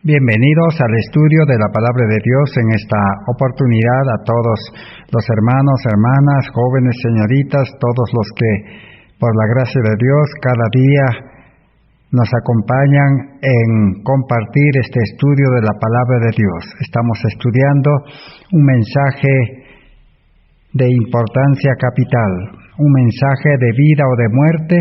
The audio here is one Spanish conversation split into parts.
Bienvenidos al estudio de la Palabra de Dios en esta oportunidad a todos los hermanos, hermanas, jóvenes, señoritas, todos los que por la gracia de Dios cada día nos acompañan en compartir este estudio de la Palabra de Dios. Estamos estudiando un mensaje de importancia capital, un mensaje de vida o de muerte,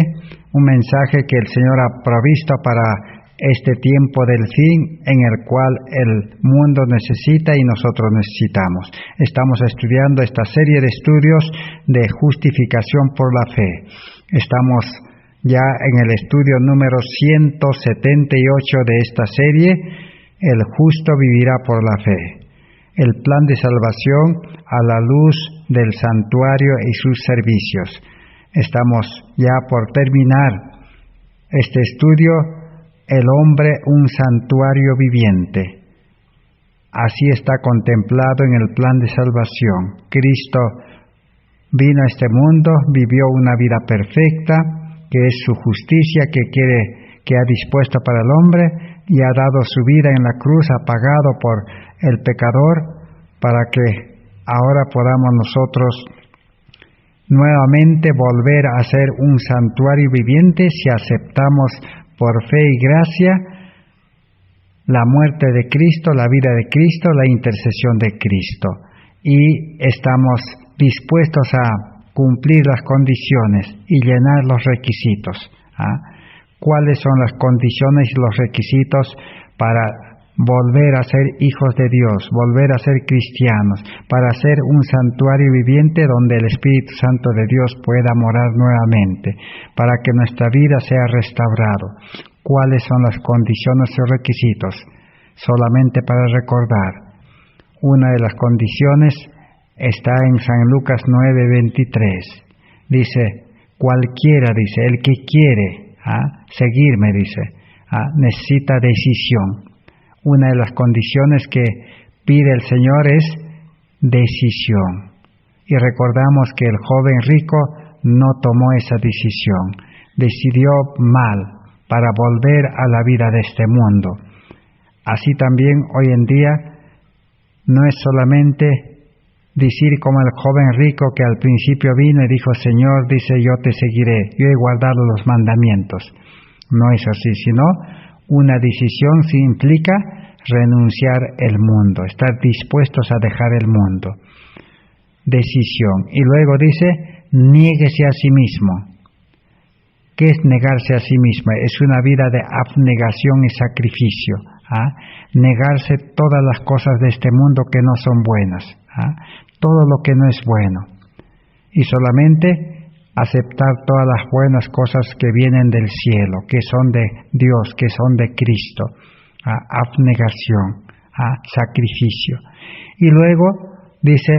un mensaje que el Señor ha provisto para este tiempo del fin en el cual el mundo necesita y nosotros necesitamos. Estamos estudiando esta serie de estudios de justificación por la fe. Estamos ya en el estudio número 178 de esta serie, El justo vivirá por la fe. El plan de salvación a la luz del santuario y sus servicios. Estamos ya por terminar este estudio. El hombre un santuario viviente. Así está contemplado en el plan de salvación. Cristo vino a este mundo, vivió una vida perfecta, que es su justicia que ha dispuesto para el hombre, y ha dado su vida en la cruz, ha pagado por el pecador, para que ahora podamos nosotros nuevamente volver a ser un santuario viviente si aceptamos por fe y gracia la muerte de Cristo, la vida de Cristo, la intercesión de Cristo. Y estamos dispuestos a cumplir las condiciones y llenar los requisitos. ¿Cuáles son las condiciones y los requisitos para volver a ser hijos de Dios, volver a ser cristianos, para ser un santuario viviente donde el Espíritu Santo de Dios pueda morar nuevamente, para que nuestra vida sea restaurado? ¿Cuáles son las condiciones y requisitos? Solamente para recordar, una de las condiciones está en San Lucas 9:23. Dice, cualquiera, dice, el que quiere seguirme, dice, necesita decisión. Una de las condiciones que pide el Señor es decisión. Y recordamos que el joven rico no tomó esa decisión. Decidió mal para volver a la vida de este mundo. Así también hoy en día no es solamente decir como el joven rico que al principio vino y dijo, Señor, dice, yo te seguiré, yo he guardado los mandamientos. No es así, sino una decisión sí implica renunciar el mundo, estar dispuestos a dejar el mundo. Decisión. Y luego dice, niéguese a sí mismo. ¿Qué es negarse a sí mismo? Es una vida de abnegación y sacrificio. Negarse todas las cosas de este mundo que no son buenas. Todo lo que no es bueno. Y solamente aceptar todas las buenas cosas que vienen del cielo, que son de Dios, que son de Cristo. Abnegación, sacrificio. Y luego dice,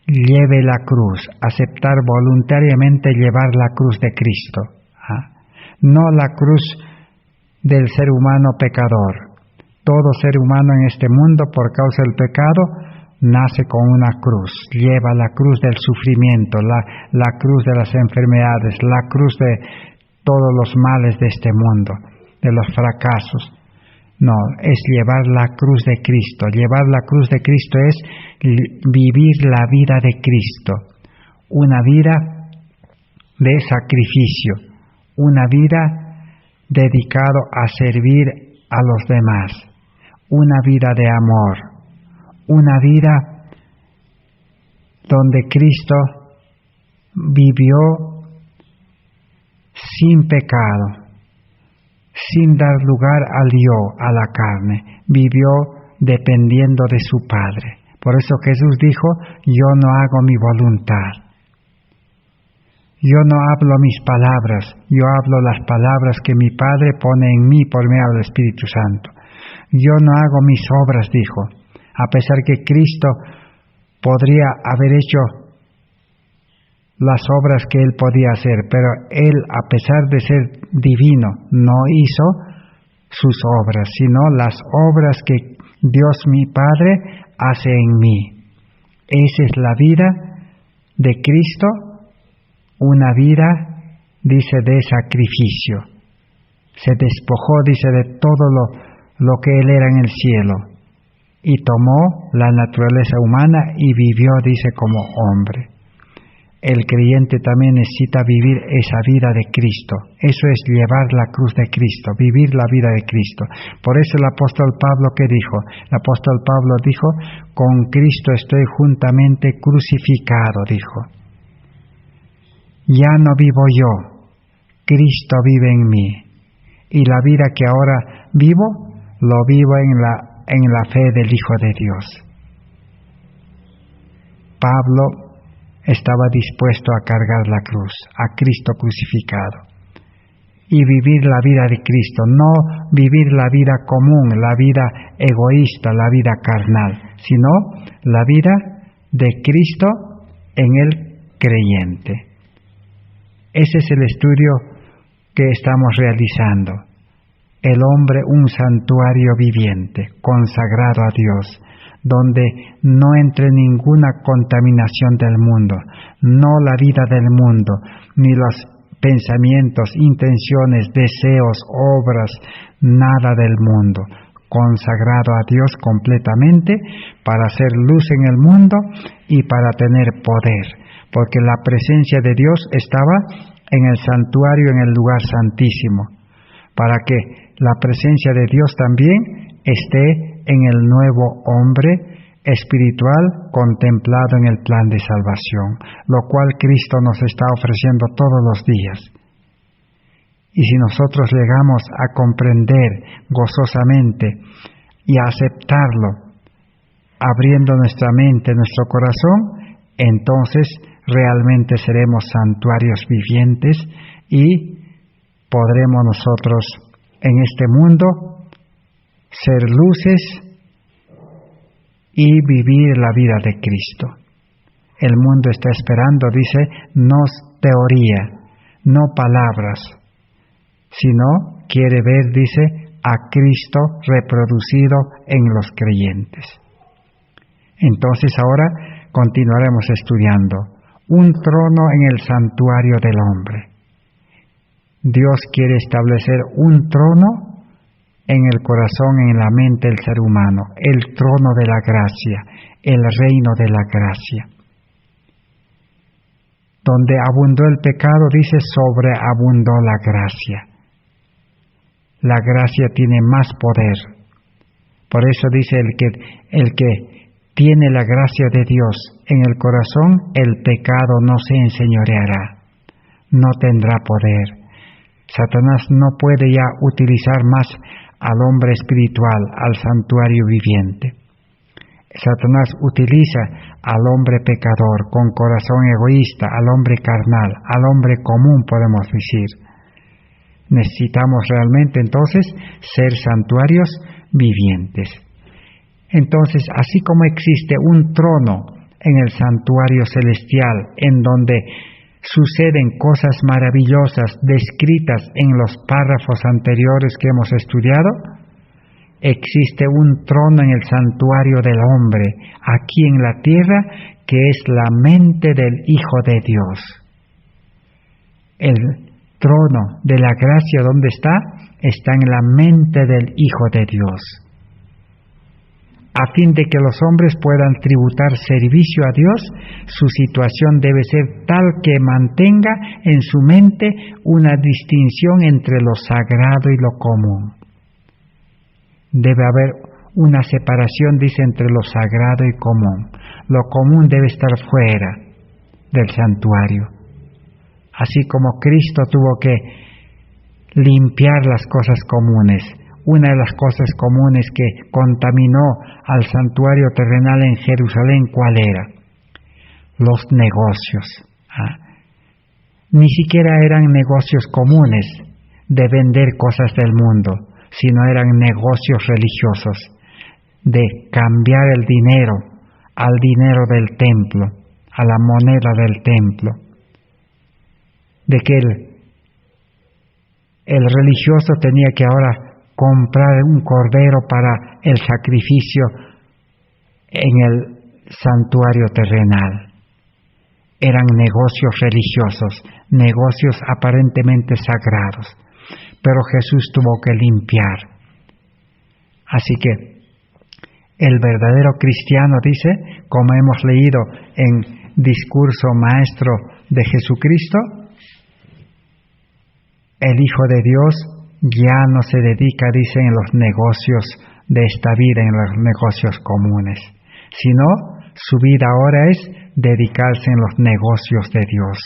lleve la cruz, aceptar voluntariamente llevar la cruz de Cristo. No la cruz del ser humano pecador. Todo ser humano en este mundo, por causa del pecado, nace con una cruz, lleva la cruz del sufrimiento, la cruz de las enfermedades, la cruz de todos los males de este mundo, de los fracasos. No, es llevar la cruz de Cristo. Llevar la cruz de Cristo es vivir la vida de Cristo, una vida de sacrificio, una vida dedicada a servir a los demás, una vida de amor, una vida donde Cristo vivió sin pecado, sin dar lugar al yo, a la carne. Vivió dependiendo de su Padre. Por eso Jesús dijo, yo no hago mi voluntad. Yo no hablo mis palabras, yo hablo las palabras que mi Padre pone en mí por medio del Espíritu Santo. Yo no hago mis obras, dijo. A pesar que Cristo podría haber hecho las obras que Él podía hacer, pero Él, a pesar de ser divino, no hizo sus obras, sino las obras que Dios mi Padre hace en mí. Esa es la vida de Cristo, una vida, dice, de sacrificio. Se despojó, dice, de todo lo que Él era en el cielo, y tomó la naturaleza humana y vivió, dice, como hombre. El creyente también necesita vivir esa vida de Cristo. Eso es llevar la cruz de Cristo, vivir la vida de Cristo. Por eso el apóstol Pablo, ¿qué dijo? El apóstol Pablo dijo, con Cristo estoy juntamente crucificado, dijo. Ya no vivo yo, Cristo vive en mí. Y la vida que ahora vivo, lo vivo en la fe del Hijo de Dios. Pablo estaba dispuesto a cargar la cruz, a Cristo crucificado, y vivir la vida de Cristo, no vivir la vida común, la vida egoísta, la vida carnal, sino la vida de Cristo en el creyente. Ese es el estudio que estamos realizando. El hombre, un santuario viviente, consagrado a Dios, donde no entre ninguna contaminación del mundo, no la vida del mundo, ni los pensamientos, intenciones, deseos, obras, nada del mundo, consagrado a Dios completamente para hacer luz en el mundo y para tener poder, porque la presencia de Dios estaba en el santuario, en el lugar santísimo, para que la presencia de Dios también esté en el nuevo hombre espiritual contemplado en el plan de salvación, lo cual Cristo nos está ofreciendo todos los días. Y si nosotros llegamos a comprender gozosamente y a aceptarlo, abriendo nuestra mente, nuestro corazón, entonces realmente seremos santuarios vivientes y podremos nosotros en este mundo ser luces y vivir la vida de Cristo. El mundo está esperando, dice, no teoría, no palabras, sino quiere ver, dice, a Cristo reproducido en los creyentes. Entonces ahora continuaremos estudiando un trono en el santuario del hombre. Dios quiere establecer un trono en el corazón, en la mente del ser humano, el trono de la gracia, el reino de la gracia. Donde abundó el pecado, dice, sobreabundó la gracia. La gracia tiene más poder. Por eso dice el que tiene la gracia de Dios en el corazón, el pecado no se enseñoreará, no tendrá poder. Satanás no puede ya utilizar más al hombre espiritual, al santuario viviente. Satanás utiliza al hombre pecador, con corazón egoísta, al hombre carnal, al hombre común, podemos decir. Necesitamos realmente entonces ser santuarios vivientes. Entonces, así como existe un trono en el santuario celestial, en donde suceden cosas maravillosas descritas en los párrafos anteriores que hemos estudiado, existe un trono en el santuario del hombre, aquí en la tierra, que es la mente del Hijo de Dios. El trono de la gracia, ¿dónde está? Está en la mente del Hijo de Dios. A fin de que los hombres puedan tributar servicio a Dios, su situación debe ser tal que mantenga en su mente una distinción entre lo sagrado y lo común. Debe haber una separación, dice, entre lo sagrado y común. Lo común debe estar fuera del santuario. Así como Cristo tuvo que limpiar las cosas comunes. Una de las cosas comunes que contaminó al santuario terrenal en Jerusalén, ¿cuál era? Los negocios. Ni siquiera eran negocios comunes de vender cosas del mundo, sino eran negocios religiosos, de cambiar el dinero al dinero del templo, a la moneda del templo. De que el religioso tenía que ahora comprar un cordero para el sacrificio en el santuario terrenal. Eran negocios religiosos, negocios aparentemente sagrados, pero Jesús tuvo que limpiar Así que el verdadero cristiano, dice, como hemos leído en Discurso Maestro de Jesucristo, el Hijo de Dios ya no se dedica, dice, en los negocios de esta vida, en los negocios comunes, sino su vida ahora es dedicarse en los negocios de Dios.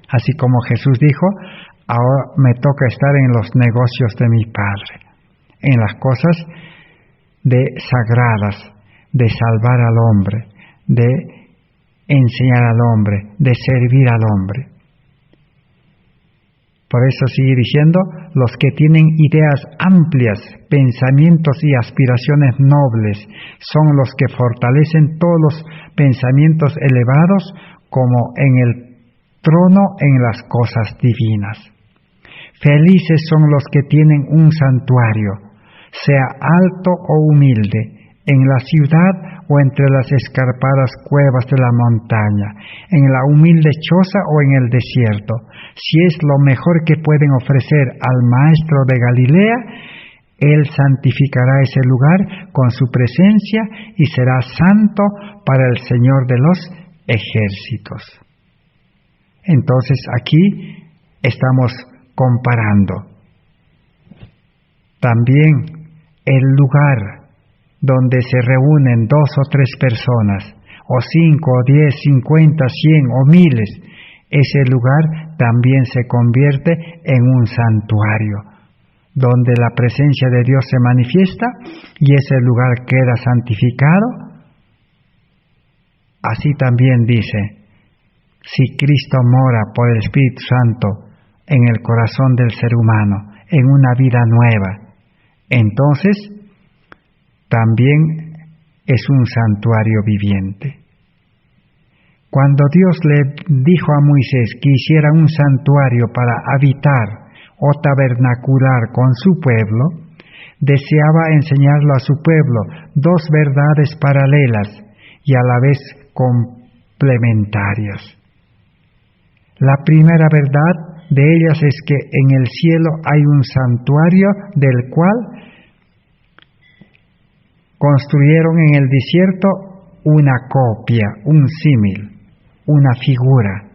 Así como Jesús dijo, ahora me toca estar en los negocios de mi Padre, en las cosas sagradas, de salvar al hombre, de enseñar al hombre, de servir al hombre. Por eso sigue diciendo, los que tienen ideas amplias, pensamientos y aspiraciones nobles, son los que fortalecen todos los pensamientos elevados como en el trono en las cosas divinas. Felices son los que tienen un santuario, sea alto o humilde, en la ciudad o entre las escarpadas cuevas de la montaña, en la humilde choza o en el desierto. Si es lo mejor que pueden ofrecer al Maestro de Galilea, Él santificará ese lugar con su presencia y será santo para el Señor de los ejércitos. Entonces aquí estamos comparando también el lugar donde se reúnen 2 o 3 personas, o 5, o 10, 50, 100 o miles, ese lugar también se convierte en un santuario, donde la presencia de Dios se manifiesta y ese lugar queda santificado. Así también dice, si Cristo mora por el Espíritu Santo en el corazón del ser humano, en una vida nueva, entonces también es un santuario viviente. Cuando Dios le dijo a Moisés que hiciera un santuario para habitar o tabernacular con su pueblo, deseaba enseñarlo a su pueblo 2 verdades paralelas y a la vez complementarias. La primera verdad de ellas es que en el cielo hay un santuario del cual construyeron en el desierto una copia, un símil, una figura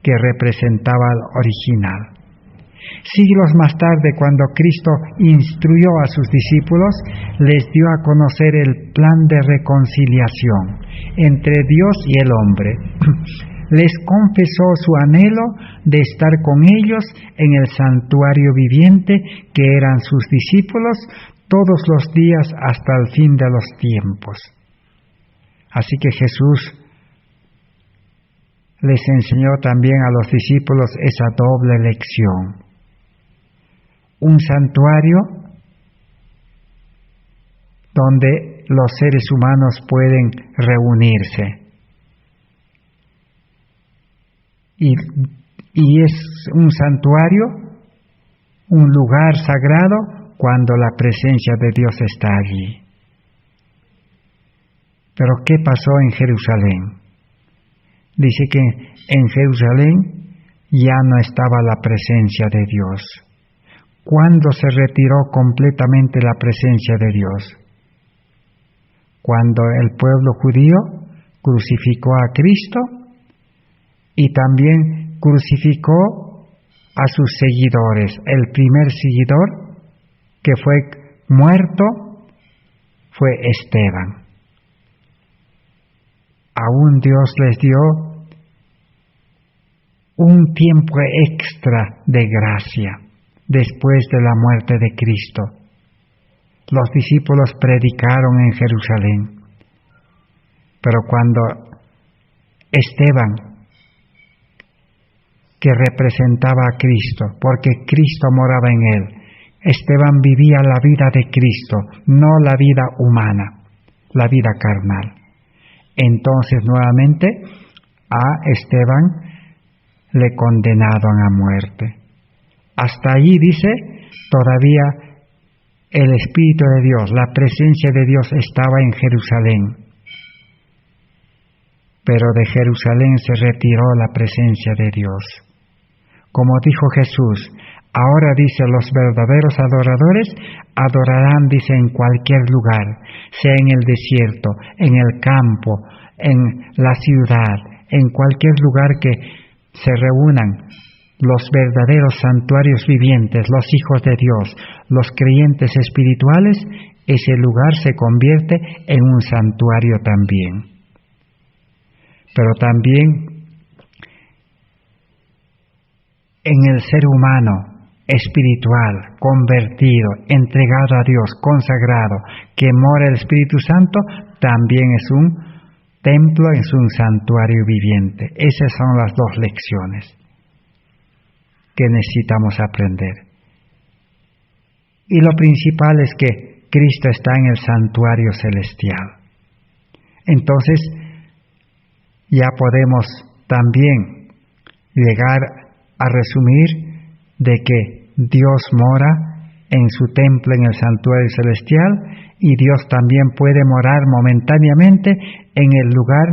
que representaba al original. Siglos más tarde, cuando Cristo instruyó a sus discípulos, les dio a conocer el plan de reconciliación entre Dios y el hombre. Les confesó su anhelo de estar con ellos en el santuario viviente que eran sus discípulos todos los días hasta el fin de los tiempos. Así que Jesús les enseñó también a los discípulos esa doble lección. Un santuario donde los seres humanos pueden reunirse. Y es un santuario, un lugar sagrado, cuando la presencia de Dios está allí. Pero ¿qué pasó en Jerusalén? Dice que en Jerusalén ya no estaba la presencia de Dios. ¿Cuándo se retiró completamente la presencia de Dios? Cuando el pueblo judío crucificó a Cristo y también crucificó a sus seguidores. El primer seguidor que fue muerto fue Esteban. Aún Dios les dio un tiempo extra de gracia después de la muerte de Cristo. Los discípulos predicaron en Jerusalén, pero cuando Esteban, que representaba a Cristo, porque Cristo moraba en él, Esteban vivía la vida de Cristo, no la vida humana, la vida carnal. Entonces nuevamente a Esteban le condenaron a muerte. Hasta allí dice, todavía el Espíritu de Dios, la presencia de Dios estaba en Jerusalén. Pero de Jerusalén se retiró la presencia de Dios. Como dijo Jesús, Ahora dice, los verdaderos adoradores adorarán, dice, en cualquier lugar, sea en el desierto, en el campo, en la ciudad, en cualquier lugar que se reúnan los verdaderos santuarios vivientes, los hijos de Dios, los creyentes espirituales, ese lugar se convierte en un santuario también. Pero también en el ser humano espiritual, convertido, entregado a Dios, consagrado, que mora el Espíritu Santo, también es un templo, es un santuario viviente. Esas son las dos lecciones que necesitamos aprender. Y lo principal es que Cristo está en el santuario celestial. Entonces, ya podemos también llegar a resumir de que Dios mora en su templo, en el santuario celestial, y Dios también puede morar momentáneamente en el lugar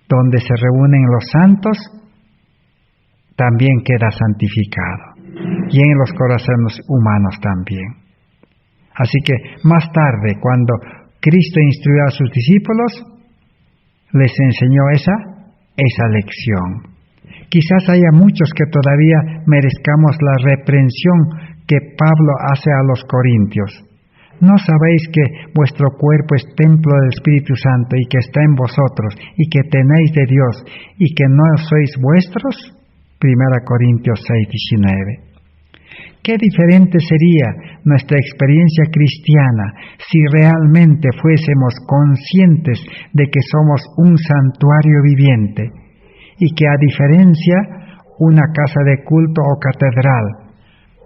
donde se reúnen los santos, también queda santificado, y en los corazones humanos también. Así que más tarde, cuando Cristo instruyó a sus discípulos, les enseñó esa lección. Quizás haya muchos que todavía merezcamos la reprensión que Pablo hace a los corintios. ¿No sabéis que vuestro cuerpo es templo del Espíritu Santo y que está en vosotros y que tenéis de Dios y que no sois vuestros? 1 Corintios 6:19. Qué diferente sería nuestra experiencia cristiana si realmente fuésemos conscientes de que somos un santuario viviente y que, a diferencia una casa de culto o catedral,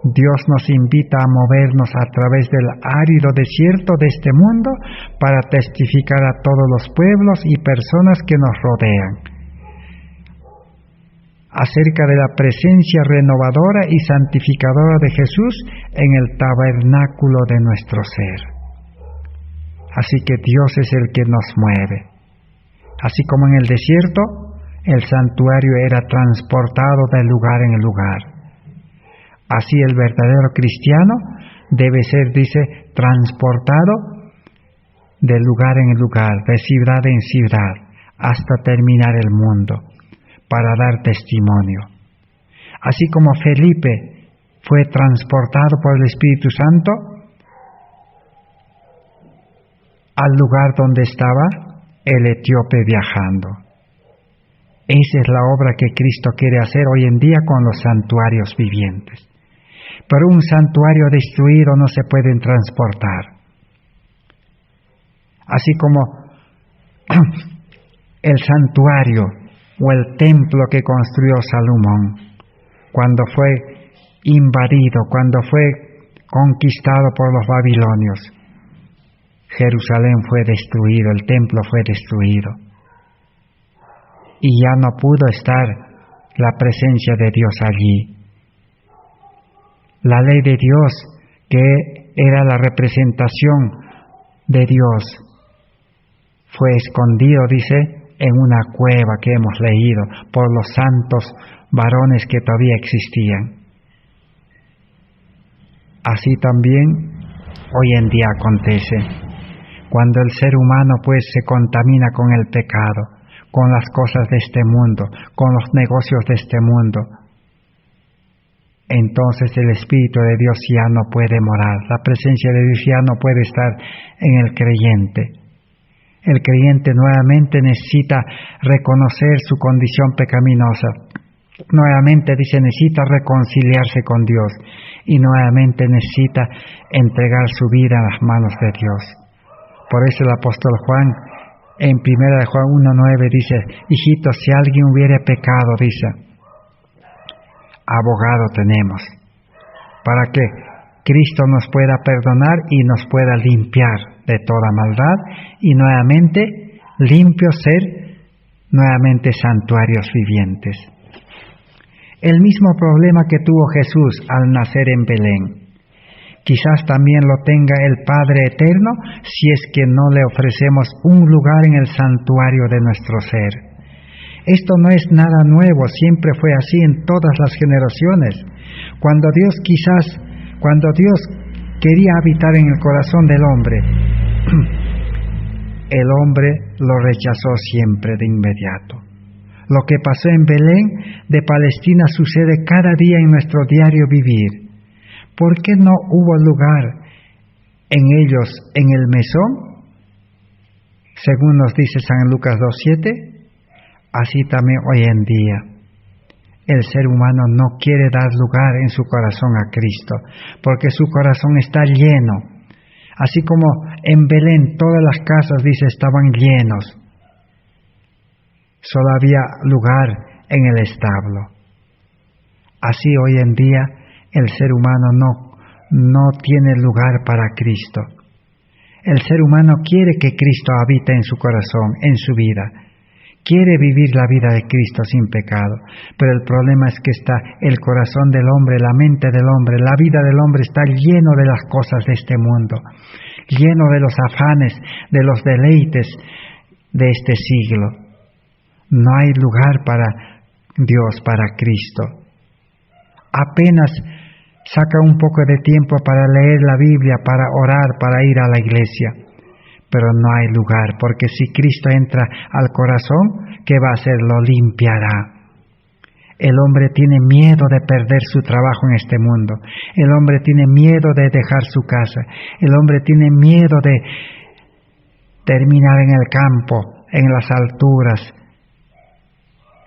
Dios nos invita a movernos a través del árido desierto de este mundo para testificar a todos los pueblos y personas que nos rodean acerca de la presencia renovadora y santificadora de Jesús en el tabernáculo de nuestro ser. Así que Dios es el que nos mueve. Así como en el desierto, el santuario era transportado de lugar en lugar. Así el verdadero cristiano debe ser, dice, transportado de lugar en lugar, de ciudad en ciudad, hasta terminar el mundo, para dar testimonio. Así como Felipe fue transportado por el Espíritu Santo al lugar donde estaba el etíope viajando. Esa es la obra que Cristo quiere hacer hoy en día con los santuarios vivientes. Pero un santuario destruido no se puede transportar. Así como el santuario o el templo que construyó Salomón, cuando fue invadido, cuando fue conquistado por los babilonios, Jerusalén fue destruido, el templo fue destruido, y ya no pudo estar la presencia de Dios allí. La ley de Dios, que era la representación de Dios, fue escondido, dice, en una cueva que hemos leído por los santos varones que todavía existían. Así también hoy en día acontece, cuando el ser humano pues se contamina con el pecado, con las cosas de este mundo, con los negocios de este mundo, entonces el Espíritu de Dios ya no puede morar, la presencia de Dios ya no puede estar en el creyente. El creyente nuevamente necesita reconocer su condición pecaminosa. Nuevamente dice, necesita reconciliarse con Dios. Y nuevamente necesita entregar su vida a las manos de Dios. Por eso el apóstol Juan, en 1 Juan 1:9, dice, hijitos, si alguien hubiere pecado, dice, abogado tenemos, para que Cristo nos pueda perdonar y nos pueda limpiar de toda maldad y nuevamente limpios ser nuevamente santuarios vivientes. El mismo problema que tuvo Jesús al nacer en Belén, quizás también lo tenga el Padre Eterno si es que no le ofrecemos un lugar en el santuario de nuestro ser. Esto no es nada nuevo, siempre fue así en todas las generaciones. Cuando Dios quería habitar en el corazón del hombre, el hombre lo rechazó siempre de inmediato. Lo que pasó en Belén de Palestina sucede cada día en nuestro diario vivir. ¿Por qué no hubo lugar en ellos en el mesón? Según nos dice San Lucas 2:7, así también hoy en día el ser humano no quiere dar lugar en su corazón a Cristo, porque su corazón está lleno. Así como en Belén todas las casas, dice, estaban llenos. Solo había lugar en el establo. Así hoy en día el ser humano no tiene lugar para Cristo. El ser humano quiere que Cristo habite en su corazón, en su vida. Quiere vivir la vida de Cristo sin pecado, pero el problema es que está el corazón del hombre, la mente del hombre, la vida del hombre está lleno de las cosas de este mundo, lleno de los afanes, de los deleites de este siglo. No hay lugar para Dios, para Cristo. Apenas saca un poco de tiempo para leer la Biblia, para orar, para ir a la iglesia. Pero no hay lugar, porque si Cristo entra al corazón, ¿qué va a hacer? Lo limpiará. El hombre tiene miedo de perder su trabajo en este mundo. El hombre tiene miedo de dejar su casa. El hombre tiene miedo de terminar en el campo, en las alturas.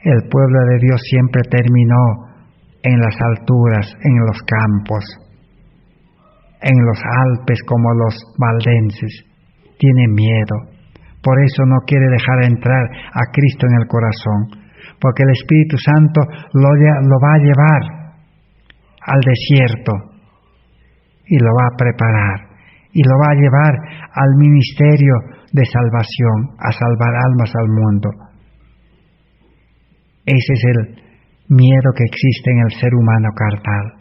El pueblo de Dios siempre terminó en las alturas, en los campos, en los Alpes como los valdenses. Tiene miedo. Por eso no quiere dejar entrar a Cristo en el corazón, porque el Espíritu Santo lo va a llevar al desierto y lo va a preparar y lo va a llevar al ministerio de salvación, a salvar almas al mundo. Ese es el miedo que existe en el ser humano carnal.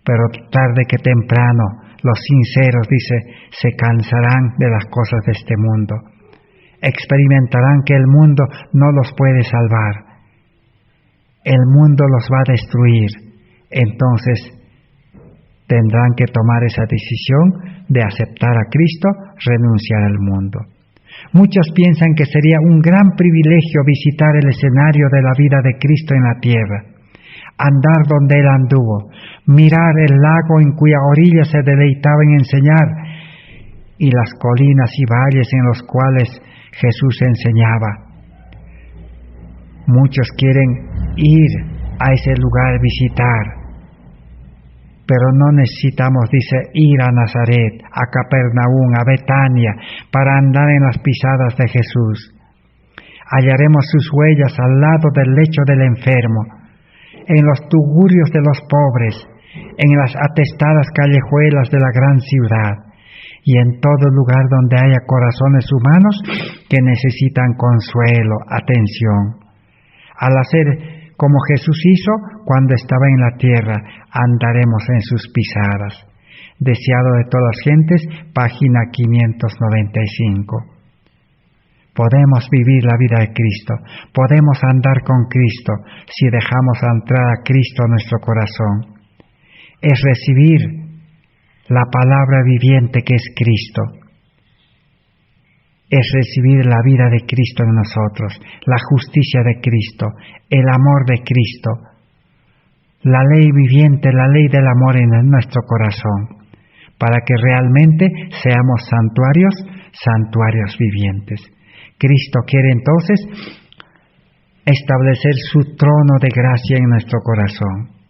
Pero tarde que temprano, los sinceros, dice, se cansarán de las cosas de este mundo. Experimentarán que el mundo no los puede salvar. El mundo los va a destruir. Entonces tendrán que tomar esa decisión de aceptar a Cristo, renunciar al mundo. Muchos piensan que sería un gran privilegio visitar el escenario de la vida de Cristo en la tierra, andar donde Él anduvo, mirar el lago en cuya orilla se deleitaba en enseñar, y las colinas y valles en los cuales Jesús enseñaba. Muchos quieren ir a ese lugar, visitar, pero no necesitamos, dice, ir a Nazaret, a Capernaum, a Betania, para andar en las pisadas de Jesús. Hallaremos sus huellas al lado del lecho del enfermo, en los tugurios de los pobres, en las atestadas callejuelas de la gran ciudad, y en todo lugar donde haya corazones humanos que necesitan consuelo, atención. Al hacer como Jesús hizo cuando estaba en la tierra, andaremos en sus pisadas. Deseado de todas gentes, página 595. Podemos vivir la vida de Cristo, podemos andar con Cristo si dejamos entrar a Cristo en nuestro corazón. Es recibir la palabra viviente que es Cristo. Es recibir la vida de Cristo en nosotros, la justicia de Cristo, el amor de Cristo, la ley viviente, la ley del amor en nuestro corazón, para que realmente seamos santuarios vivientes. Cristo quiere entonces establecer su trono de gracia en nuestro corazón.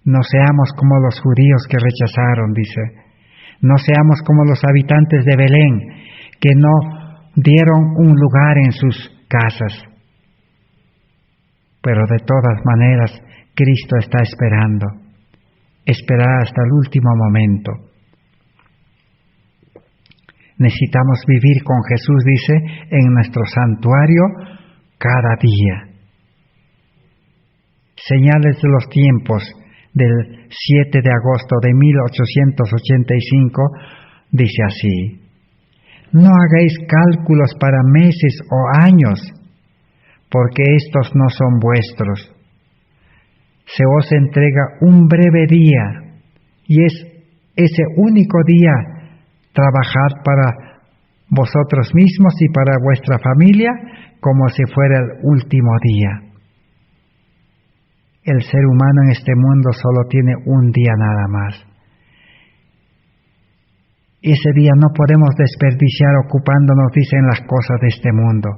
No seamos como los judíos que rechazaron, dice. No seamos como los habitantes de Belén, que no dieron un lugar en sus casas. Pero de todas maneras, Cristo está esperando. Esperará hasta el último momento. Necesitamos vivir con Jesús, dice, en nuestro santuario cada día. Señales de los tiempos del 7 de agosto de 1885 dice así: No hagáis cálculos para meses o años, porque estos no son vuestros. Se os entrega un breve día, y es ese único día trabajad para vosotros mismos y para vuestra familia como si fuera el último día. El ser humano en este mundo solo tiene un día nada más. Ese día no podemos desperdiciar ocupándonos, dicen, las cosas de este mundo.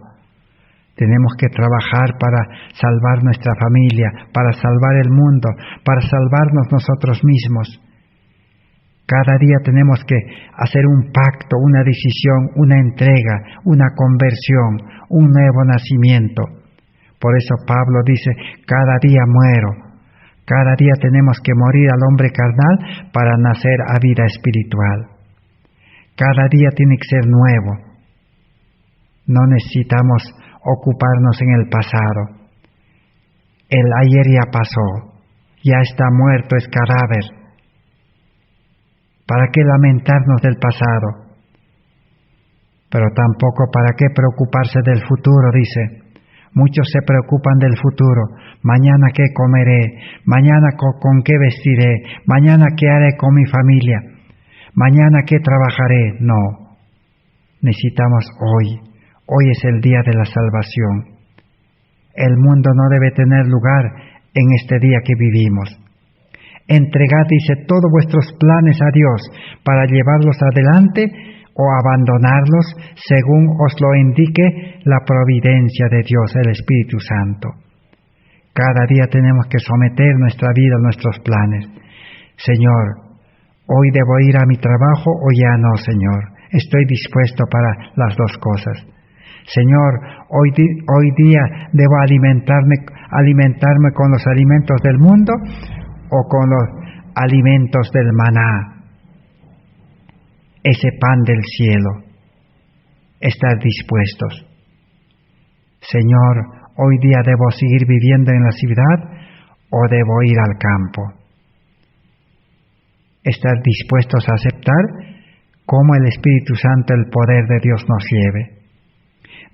Tenemos que trabajar para salvar nuestra familia, para salvar el mundo, para salvarnos nosotros mismos. Cada día tenemos que hacer un pacto, una decisión, una entrega, una conversión, un nuevo nacimiento. Por eso Pablo dice, cada día muero. Cada día tenemos que morir al hombre carnal para nacer a vida espiritual. Cada día tiene que ser nuevo. No necesitamos ocuparnos en el pasado. El ayer ya pasó, ya está muerto, es cadáver. ¿Para qué lamentarnos del pasado? Pero tampoco para qué preocuparse del futuro, dice. Muchos se preocupan del futuro. Mañana qué comeré, mañana con qué vestiré, mañana qué haré con mi familia, mañana qué trabajaré. No, necesitamos hoy. Hoy es el día de la salvación. El mundo no debe tener lugar en este día que vivimos. Entregad, dice, todos vuestros planes a Dios para llevarlos adelante o abandonarlos según os lo indique la providencia de Dios, el Espíritu Santo. Cada día tenemos que someter nuestra vida a nuestros planes. Señor, hoy debo ir a mi trabajo o ya no, Señor. Estoy dispuesto para las dos cosas. Señor, hoy día debo alimentarme con los alimentos del mundo o con los alimentos del maná, ese pan del cielo. Estar dispuestos. Señor, hoy día debo seguir viviendo en la ciudad o debo ir al campo. Estar dispuestos a aceptar cómo el Espíritu Santo, el poder de Dios nos lleve.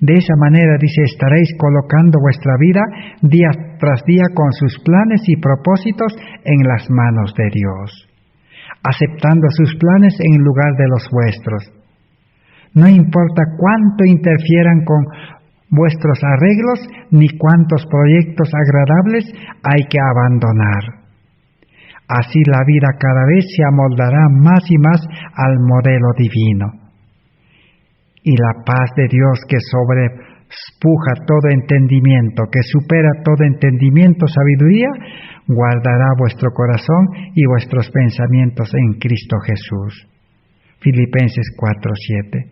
De esa manera, dice, estaréis colocando vuestra vida día tras día con sus planes y propósitos en las manos de Dios, aceptando sus planes en lugar de los vuestros. No importa cuánto interfieran con vuestros arreglos, ni cuántos proyectos agradables hay que abandonar. Así la vida cada vez se amoldará más y más al modelo divino. Y la paz de Dios que sobrepuja todo entendimiento, que supera todo entendimiento, sabiduría, guardará vuestro corazón y vuestros pensamientos en Cristo Jesús. Filipenses 4:7.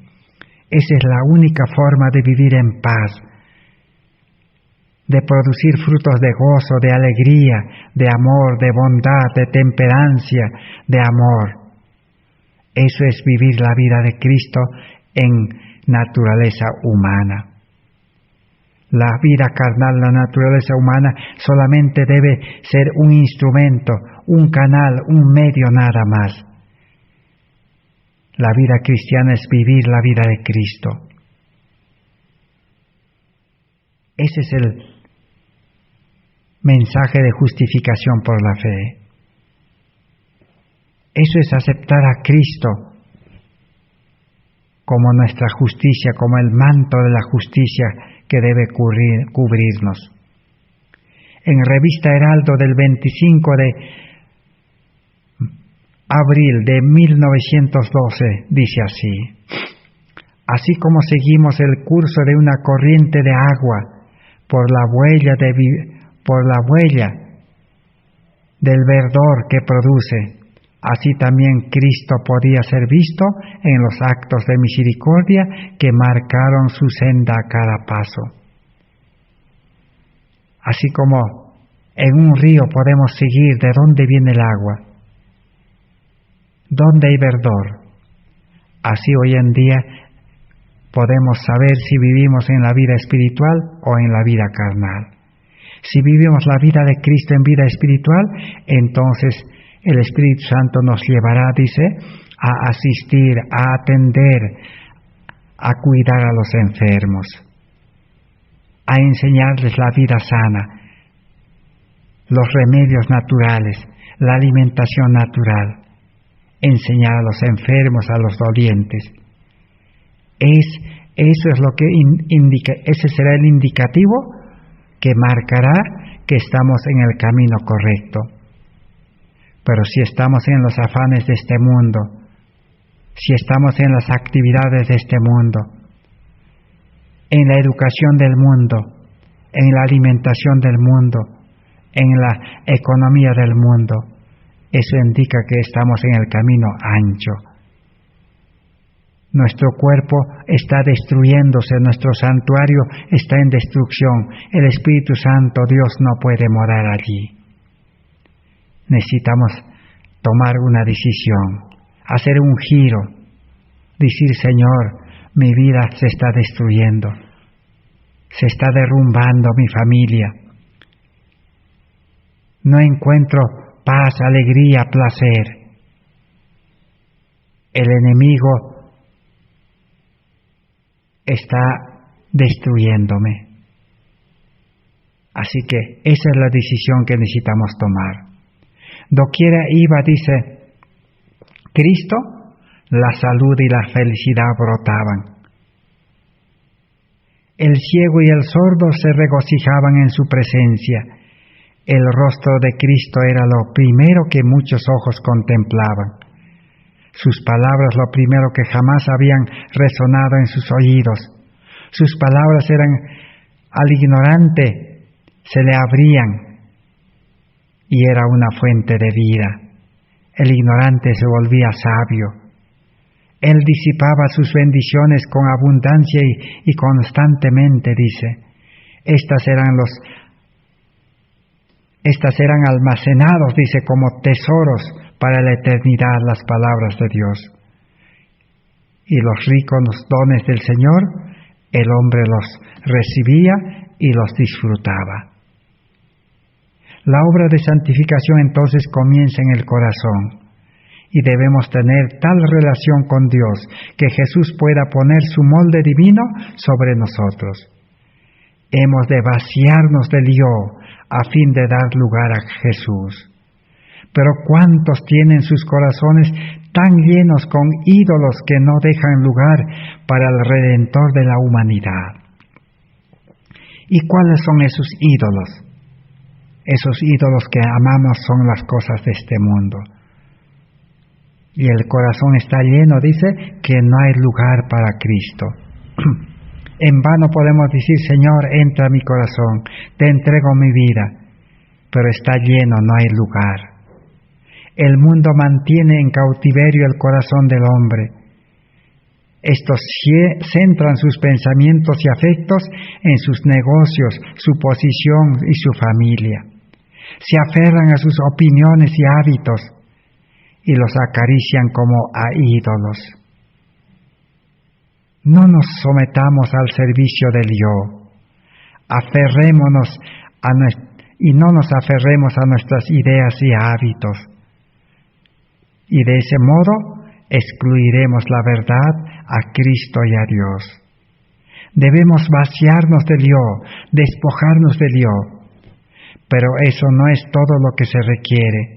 Esa es la única forma de vivir en paz, de producir frutos de gozo, de alegría, de amor, de bondad, de temperancia, de amor. Eso es vivir la vida de Cristo en naturaleza humana. La vida carnal, la naturaleza humana, solamente debe ser un instrumento, un canal, un medio nada más. La vida cristiana es vivir la vida de Cristo. Ese es el mensaje de justificación por la fe. Eso es aceptar a Cristo como nuestra justicia, como el manto de la justicia que debe cubrirnos. En Revista Heraldo del 25 de abril de 1912 dice así: así como seguimos el curso de una corriente de agua por la huella del verdor que produce, así también Cristo podía ser visto en los actos de misericordia que marcaron su senda a cada paso. Así como en un río podemos seguir de dónde viene el agua, dónde hay verdor, así hoy en día podemos saber si vivimos en la vida espiritual o en la vida carnal. Si vivimos la vida de Cristo en vida espiritual, entonces el Espíritu Santo nos llevará, dice, a asistir, a atender a cuidar a los enfermos, a enseñarles la vida sana, los remedios naturales, la alimentación natural, enseñar a los enfermos, a los dolientes. Eso es lo que indica, ese será el indicativo que marcará que estamos en el camino correcto. Pero si estamos en los afanes de este mundo, si estamos en las actividades de este mundo, en la educación del mundo, en la alimentación del mundo, en la economía del mundo, eso indica que estamos en el camino ancho. Nuestro cuerpo está destruyéndose, nuestro santuario está en destrucción, el Espíritu Santo, Dios, no puede morar allí. Necesitamos tomar una decisión, hacer un giro, decir, Señor, mi vida se está destruyendo, se está derrumbando mi familia, no encuentro paz, alegría, placer. El enemigo está destruyéndome. Así que esa es la decisión que necesitamos tomar. Doquiera iba, dice Cristo, la salud y la felicidad brotaban. El ciego y el sordo se regocijaban en su presencia. El rostro de Cristo era lo primero que muchos ojos contemplaban. Sus palabras lo primero que jamás habían resonado en sus oídos. Sus palabras eran al ignorante, se le abrían y era una fuente de vida. El ignorante se volvía sabio. Él disipaba sus bendiciones con abundancia y constantemente, dice. Estas eran almacenados, dice, como tesoros para la eternidad, las palabras de Dios. Y los ricos dones del Señor, el hombre los recibía y los disfrutaba. La obra de santificación entonces comienza en el corazón y debemos tener tal relación con Dios que Jesús pueda poner su molde divino sobre nosotros. Hemos de vaciarnos del yo a fin de dar lugar a Jesús. Pero ¿cuántos tienen sus corazones tan llenos con ídolos que no dejan lugar para el Redentor de la humanidad? ¿Y cuáles son esos ídolos? Esos ídolos que amamos son las cosas de este mundo. Y el corazón está lleno, dice, que no hay lugar para Cristo. En vano podemos decir, Señor, entra a mi corazón, te entrego mi vida, pero está lleno, no hay lugar. El mundo mantiene en cautiverio el corazón del hombre. Estos centran sus pensamientos y afectos en sus negocios, su posición y su familia. Se aferran a sus opiniones y hábitos y los acarician como a ídolos. No nos sometamos al servicio del yo. Aferrémonos y no nos aferremos a nuestras ideas y hábitos. Y de ese modo excluiremos la verdad a Cristo y a Dios. Debemos vaciarnos del yo, despojarnos del yo. Pero eso no es todo lo que se requiere.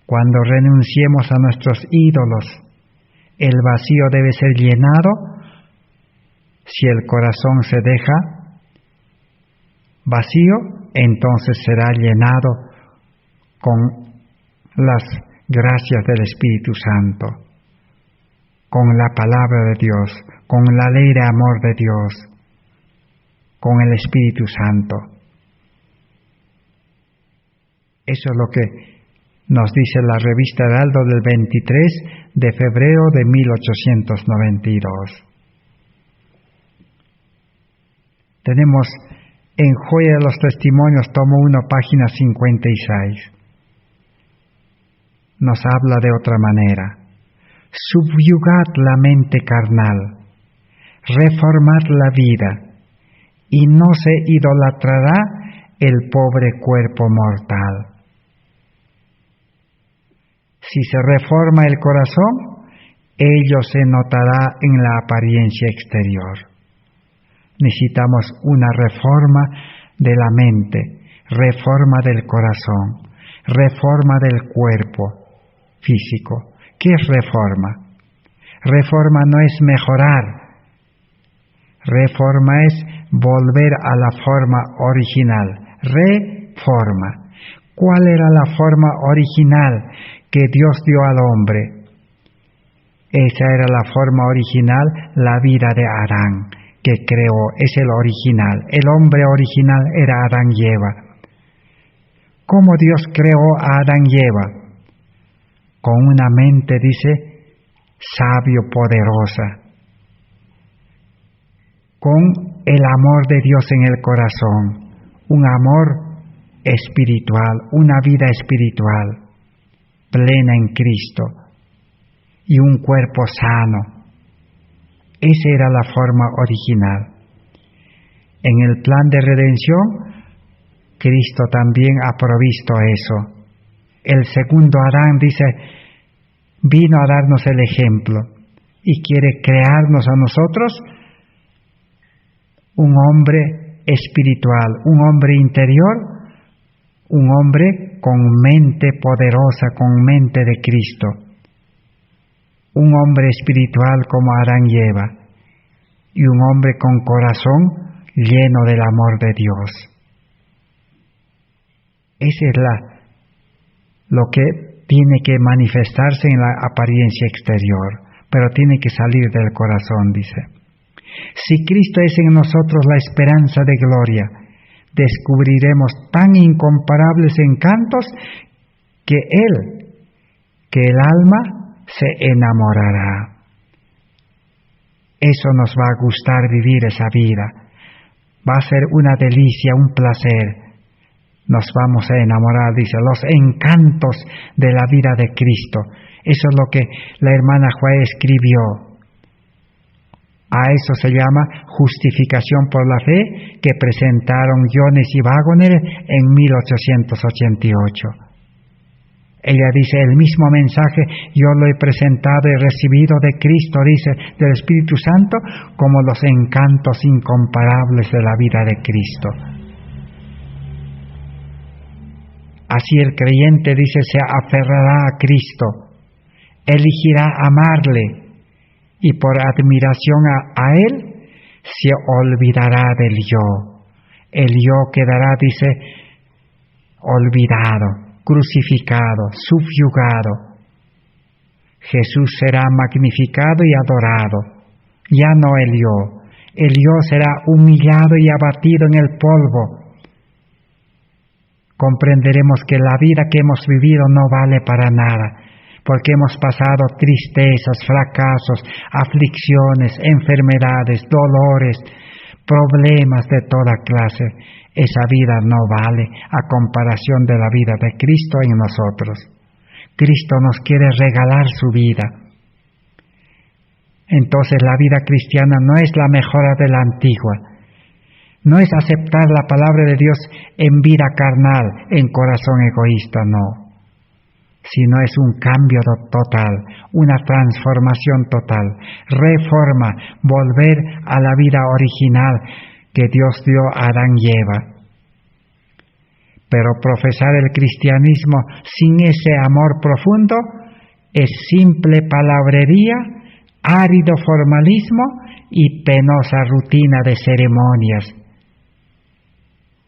Cuando renunciemos a nuestros ídolos, el vacío debe ser llenado. Si el corazón se deja vacío, entonces será llenado con las gracias del Espíritu Santo, con la palabra de Dios, con la ley de amor de Dios, con el Espíritu Santo. Eso es lo que nos dice la revista Heraldo del 23 de febrero de 1892. Tenemos en Joya de los Testimonios, tomo 1, página 56. Nos habla de otra manera. Subyugad la mente carnal, reformad la vida, y no se idolatrará el pobre cuerpo mortal. Si se reforma el corazón, ello se notará en la apariencia exterior. Necesitamos una reforma de la mente, reforma del corazón, reforma del cuerpo físico. ¿Qué es reforma? Reforma no es mejorar. Reforma es volver a la forma original. Reforma. ¿Cuál era la forma original que Dios dio al hombre? Esa era la forma original, la vida de Adán, que creó. Es el original. El hombre original era Adán y Eva. ¿Cómo Dios creó a Adán y Eva? Con una mente, dice, sabio, poderosa, con el amor de Dios en el corazón, un amor espiritual, una vida espiritual, plena en Cristo, y un cuerpo sano. Esa era la forma original. En el plan de redención, Cristo también ha provisto eso. El segundo Adán, dice, vino a darnos el ejemplo y quiere crearnos a nosotros un hombre espiritual, un hombre interior, un hombre con mente poderosa, con mente de Cristo, un hombre espiritual como Adán y Eva, y un hombre con corazón lleno del amor de Dios. Esa es lo que tiene que manifestarse en la apariencia exterior, pero tiene que salir del corazón, dice. Si Cristo es en nosotros la esperanza de gloria, descubriremos tan incomparables encantos que el alma se enamorará. Eso nos va a gustar vivir esa vida. Va a ser una delicia, un placer. Nos vamos a enamorar, dice, los encantos de la vida de Cristo. Eso es lo que la hermana Juárez escribió. A eso se llama justificación por la fe que presentaron Jones y Waggoner en 1888. Ella dice, el mismo mensaje yo lo he presentado y recibido de Cristo, dice, del Espíritu Santo, como los encantos incomparables de la vida de Cristo. Así el creyente, dice, se aferrará a Cristo, elegirá amarle y por admiración a Él se olvidará del yo. El yo quedará, dice, olvidado, crucificado, subyugado. Jesús será magnificado y adorado, ya no el yo. El yo será humillado y abatido en el polvo. Comprenderemos que la vida que hemos vivido no vale para nada, porque hemos pasado tristezas, fracasos, aflicciones, enfermedades, dolores, problemas de toda clase. Esa vida no vale a comparación de la vida de Cristo en nosotros. Cristo nos quiere regalar su vida. Entonces la vida cristiana no es la mejora de la antigua. No es aceptar la palabra de Dios en vida carnal, en corazón egoísta, no. Sino es un cambio total, una transformación total, reforma, volver a la vida original que Dios dio a Adán y Eva. Pero profesar el cristianismo sin ese amor profundo es simple palabrería, árido formalismo y penosa rutina de ceremonias.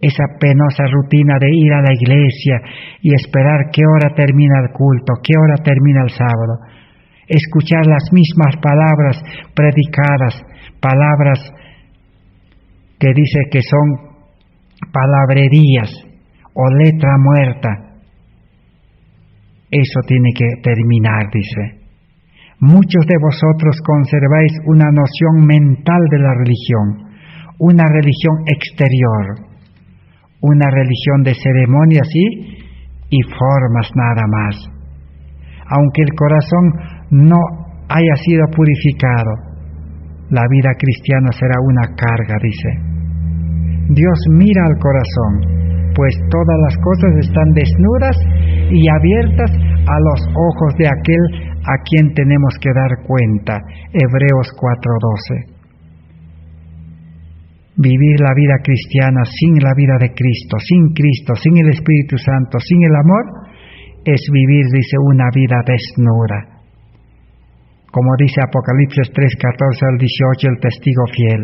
Esa penosa rutina de ir a la iglesia y esperar qué hora termina el culto, qué hora termina el sábado. Escuchar las mismas palabras predicadas, palabras que dice que son palabrerías o letra muerta. Eso tiene que terminar, dice. Muchos de vosotros conserváis una noción mental de la religión, una religión exterior, una religión de ceremonias y formas nada más. Aunque el corazón no haya sido purificado, la vida cristiana será una carga, dice. Dios mira al corazón, pues todas las cosas están desnudas y abiertas a los ojos de aquel a quien tenemos que dar cuenta. Hebreos 4:12. Vivir la vida cristiana sin la vida de Cristo, sin el Espíritu Santo, sin el amor, es vivir, dice, una vida desnuda. Como dice Apocalipsis 3:14 al 18, el testigo fiel.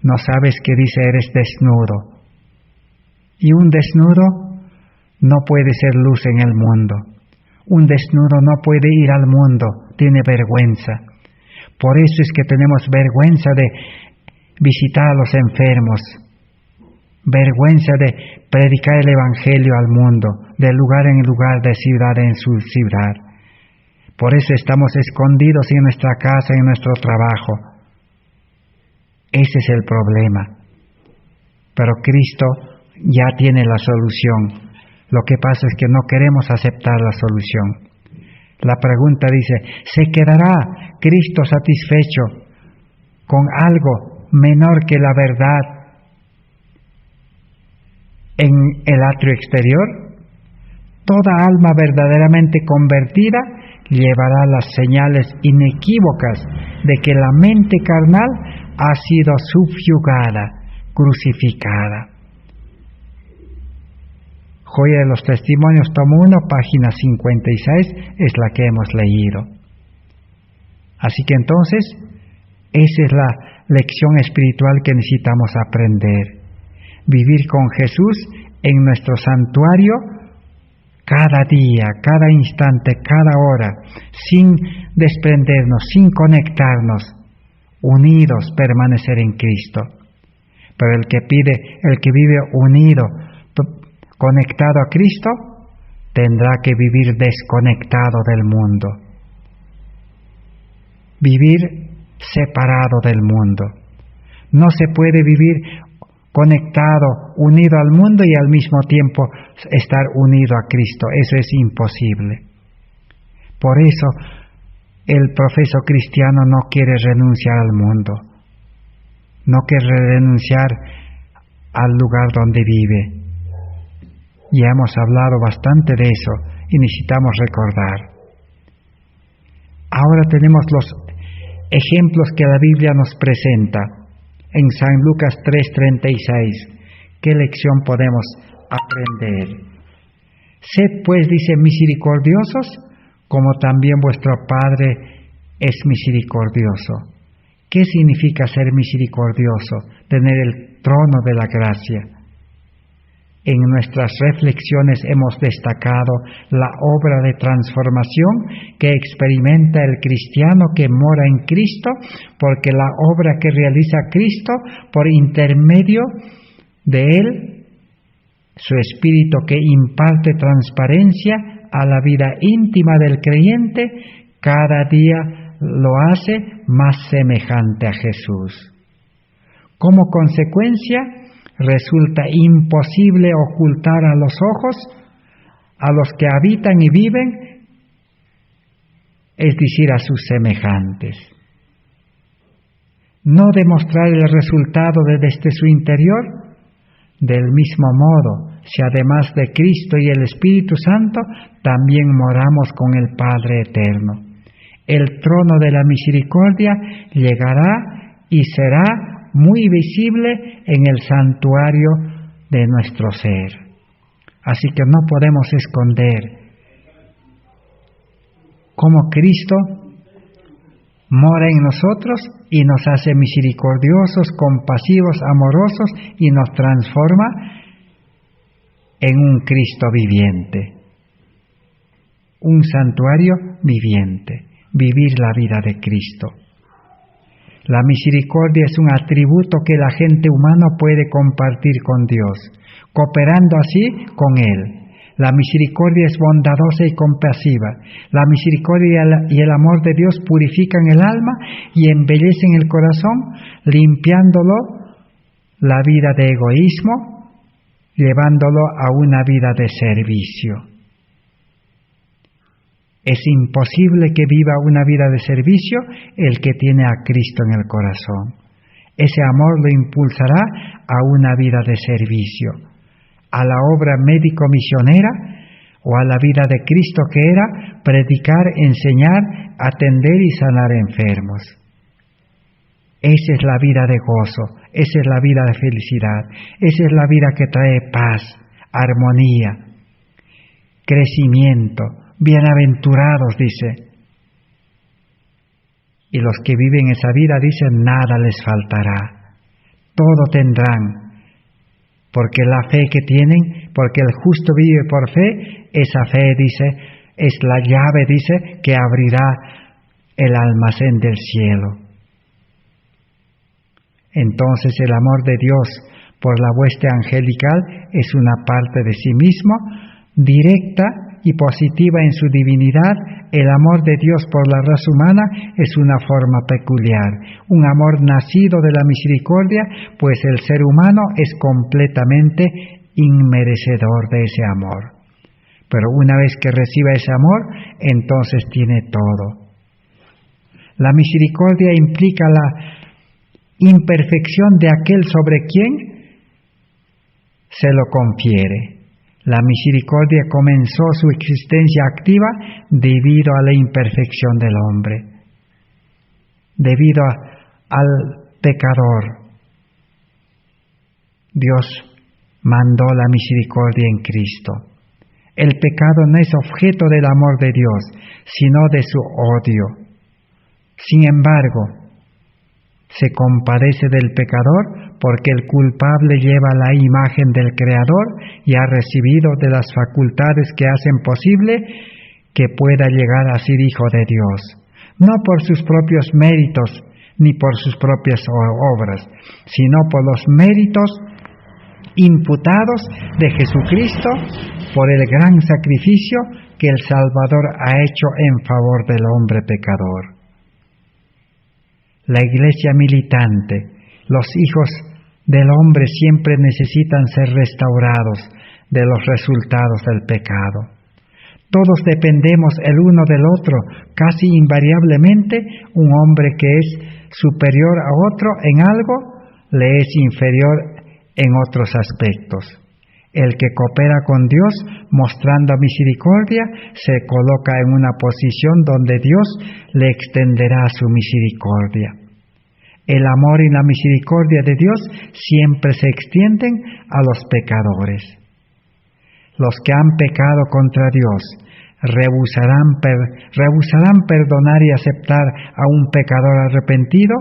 No sabes que dice eres desnudo. Y un desnudo no puede ser luz en el mundo. Un desnudo no puede ir al mundo, tiene vergüenza. Por eso es que tenemos vergüenza de visitar a los enfermos, vergüenza de predicar el Evangelio al mundo, de lugar en lugar, de ciudad en su ciudad. Por eso estamos escondidos en nuestra casa, en nuestro trabajo. Ese es el problema. Pero Cristo ya tiene la solución. Lo que pasa es que no queremos aceptar la solución. La pregunta dice, ¿se quedará Cristo satisfecho con algo menor que la verdad en el atrio exterior? Toda alma verdaderamente convertida llevará las señales inequívocas de que la mente carnal ha sido subyugada, crucificada. Joya de los Testimonios, tomo 1, página 56, es la que hemos leído. Así que entonces, esa es la lección espiritual que necesitamos aprender. Vivir con Jesús en nuestro santuario cada día, cada instante, cada hora, sin desprendernos, sin conectarnos, unidos, permanecer en Cristo. Pero el que vive unido, conectado a Cristo, tendrá que vivir desconectado del mundo. Vivir separado del mundo. No se puede vivir conectado, unido al mundo y al mismo tiempo estar unido a Cristo. Eso es imposible. Por eso el profeso cristiano no quiere renunciar al mundo. No quiere renunciar al lugar donde vive. Ya hemos hablado bastante de eso y necesitamos recordar. Ahora tenemos los ejemplos que la Biblia nos presenta en San Lucas 3:36. ¿Qué lección podemos aprender? Sed pues, dice, misericordiosos, como también vuestro Padre es misericordioso. ¿Qué significa ser misericordioso? Tener el trono de la gracia. En nuestras reflexiones hemos destacado la obra de transformación que experimenta el cristiano que mora en Cristo, porque la obra que realiza Cristo por intermedio de Él, su Espíritu que imparte transparencia a la vida íntima del creyente, cada día lo hace más semejante a Jesús. Como consecuencia, resulta imposible ocultar a los ojos a los que habitan y viven, es decir, a sus semejantes. No demostrar el resultado desde su interior, del mismo modo, si además de Cristo y el Espíritu Santo, también moramos con el Padre Eterno. El trono de la misericordia llegará y será muy visible en el santuario de nuestro ser. Así que no podemos esconder cómo Cristo mora en nosotros y nos hace misericordiosos, compasivos, amorosos y nos transforma en un Cristo viviente, un santuario viviente, vivir la vida de Cristo. La misericordia es un atributo que la gente humana puede compartir con Dios, cooperando así con Él. La misericordia es bondadosa y compasiva. La misericordia y el amor de Dios purifican el alma y embellecen el corazón, limpiándolo la vida de egoísmo, llevándolo a una vida de servicio. Es imposible que viva una vida de servicio el que tiene a Cristo en el corazón. Ese amor lo impulsará a una vida de servicio, a la obra médico-misionera o a la vida de Cristo, que era predicar, enseñar, atender y sanar enfermos. Esa es la vida de gozo, esa es la vida de felicidad, esa es la vida que trae paz, armonía, crecimiento. Bienaventurados, dice. Y los que viven esa vida, dicen, nada les faltará, todo tendrán, porque la fe que tienen, porque el justo vive por fe, esa fe, dice, es la llave, dice, que abrirá el almacén del cielo. Entonces el amor de Dios por la hueste angelical es una parte de sí mismo, directa y positiva en su divinidad. El amor de Dios por la raza humana es una forma peculiar, un amor nacido de la misericordia, pues el ser humano es completamente inmerecedor de ese amor. Pero una vez que reciba ese amor, entonces tiene todo. La misericordia implica la imperfección de aquel sobre quien se lo confiere. La misericordia comenzó su existencia activa debido a la imperfección del hombre, debido al pecador. Dios mandó la misericordia en Cristo. El pecado no es objeto del amor de Dios, sino de su odio. Sin embargo, se compadece del pecador porque el culpable lleva la imagen del Creador y ha recibido de las facultades que hacen posible que pueda llegar a ser hijo de Dios, no por sus propios méritos ni por sus propias obras, sino por los méritos imputados de Jesucristo por el gran sacrificio que el Salvador ha hecho en favor del hombre pecador. La iglesia militante, los hijos del hombre siempre necesitan ser restaurados de los resultados del pecado. Todos dependemos el uno del otro, casi invariablemente. Un hombre que es superior a otro en algo, le es inferior en otros aspectos. El que coopera con Dios mostrando misericordia se coloca en una posición donde Dios le extenderá su misericordia. El amor y la misericordia de Dios siempre se extienden a los pecadores. Los que han pecado contra Dios rehusarán perdonar y aceptar a un pecador arrepentido.